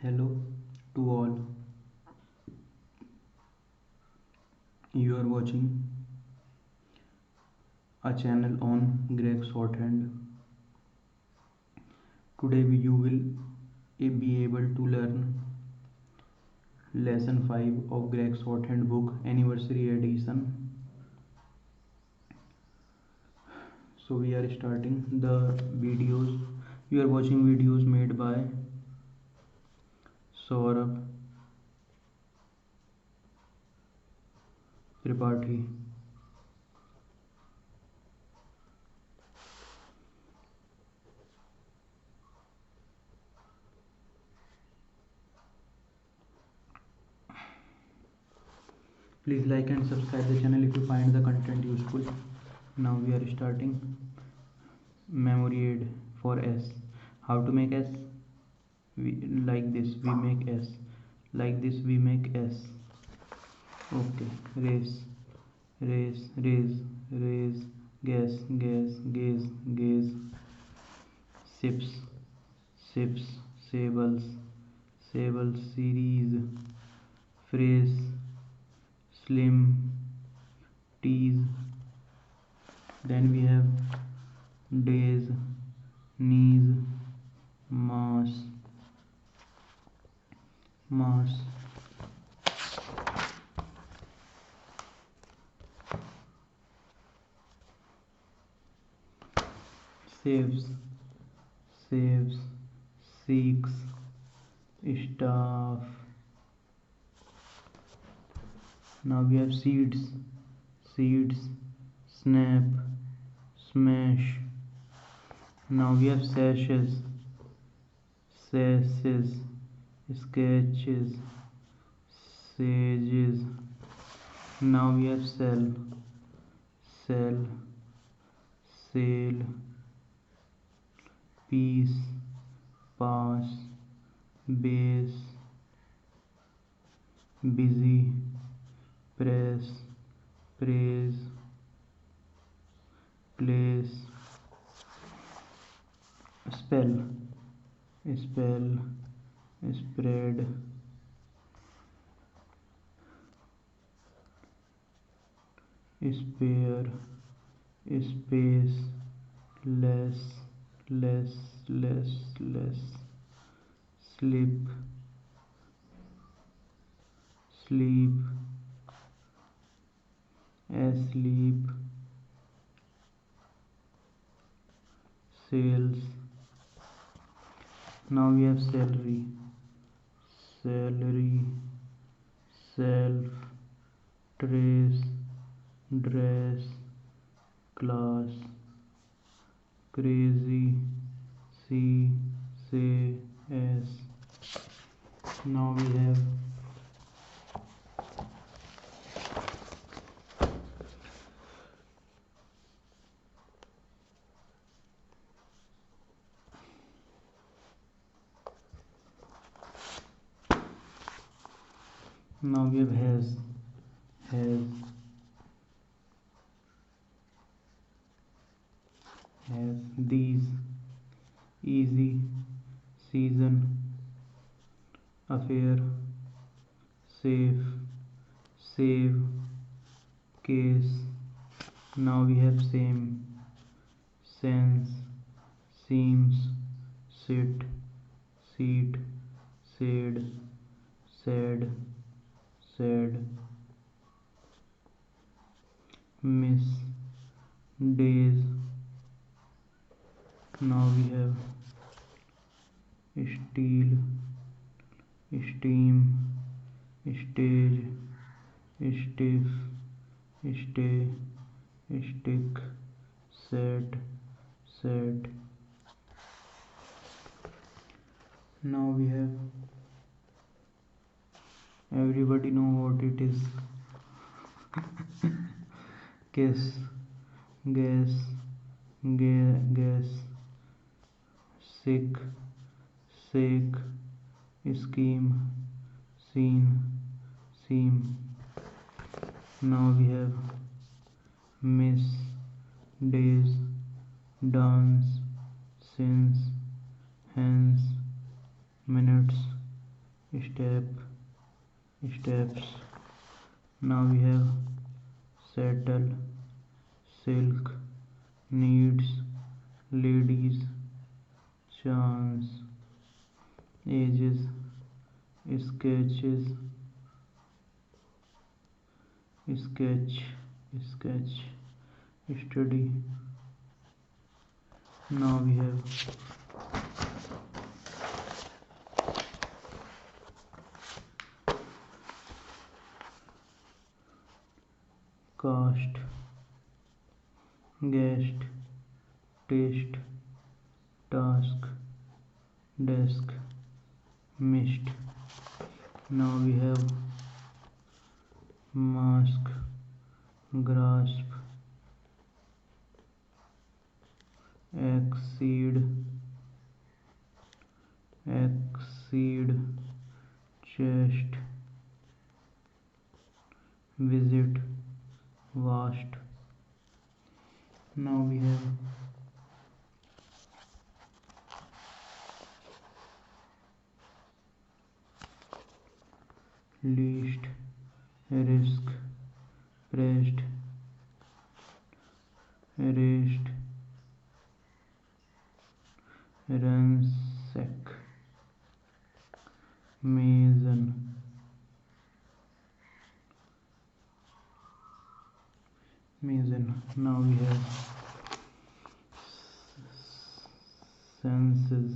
Hello to all. You are watching a channel on Gregg Shorthand. Today you will be able to learn lesson 5 of Gregg Shorthand book anniversary edition. So we are starting the videos. You are watching videos made by Saurabh Tripathi. Please like and subscribe the channel if you find the content useful. Now we are starting memory aid for S. How to make S? Like this we make S. Like this we make S. Okay. Race, raise, gas, gaze, ships, sables, series, phrase, slim, tease. Then we have days, knees, mass, saves, seeks, staff. Now we have seeds, snap, smash. Now we have sashes, sketches, sages. Now we have sell, sale, piece, pass, base, busy, press, praise, place, spell, spread, spare, space, less, slip, sleep, asleep, sales. Now we have salary, self, trace, dress, class, crazy, see, say, as. Now we have has, these, easy, season, affair, safe, save, case. Now we have same, sense, seems, sit, seat, said, said, miss, days. Now we have steel, steam, stage, stiff, stay, stick, set. Now we have, everybody know what it is. Guess, gas, sick, sake, scheme, scene, seam. Now we have miss, days, dance, since, hence, minutes, step, steps. Now we have settle, silk, needs, ladies, chance, ages, sketches, sketch, study. Now we have cast, guest, taste, task, desk, missed. Now we have mask, grasp, exceed, chest, visit, vast. Now we have least, risk, pressed, erased, ransack, mason, Now we have senses,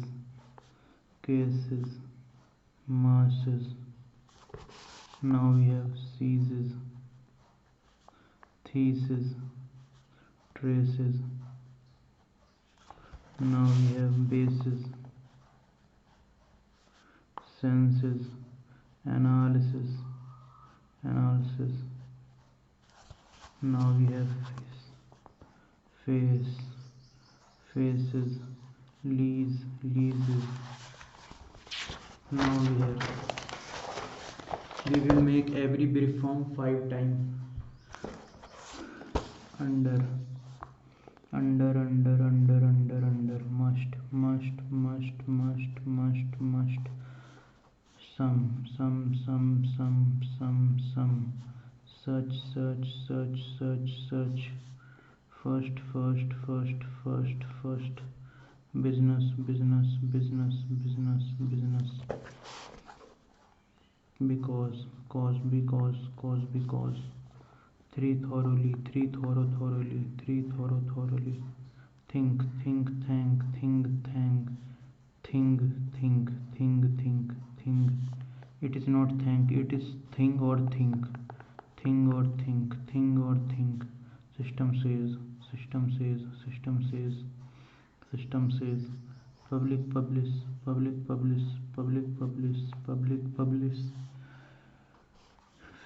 cases, masses. Now we have seizes, thesis, traces. Now we have bases, senses, analysis. Now we have face, faces, leases. Now we will make every brief form 5 times. Under, must, some, search, first, business, because, three thoroughly, think, thank, think. It is not thank, it is think or think. System says, public publish,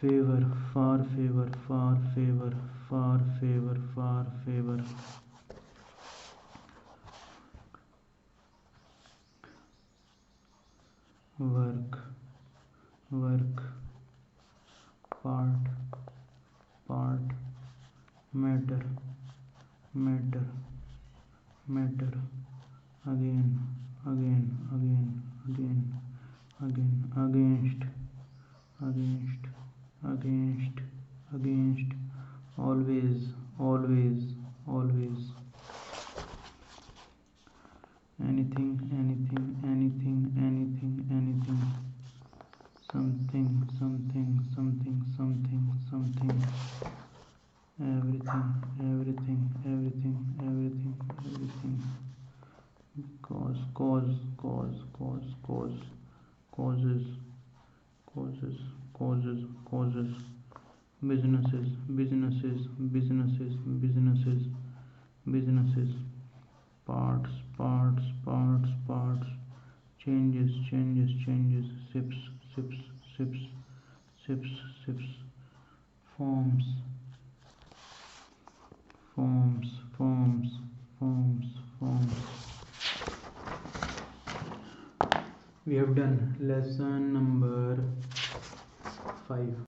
favor, far favor, work, part, matter, again, against, always, anything, something, everything, cause, causes, businesses, parts, changes, ships, forms. We have done lesson number 5.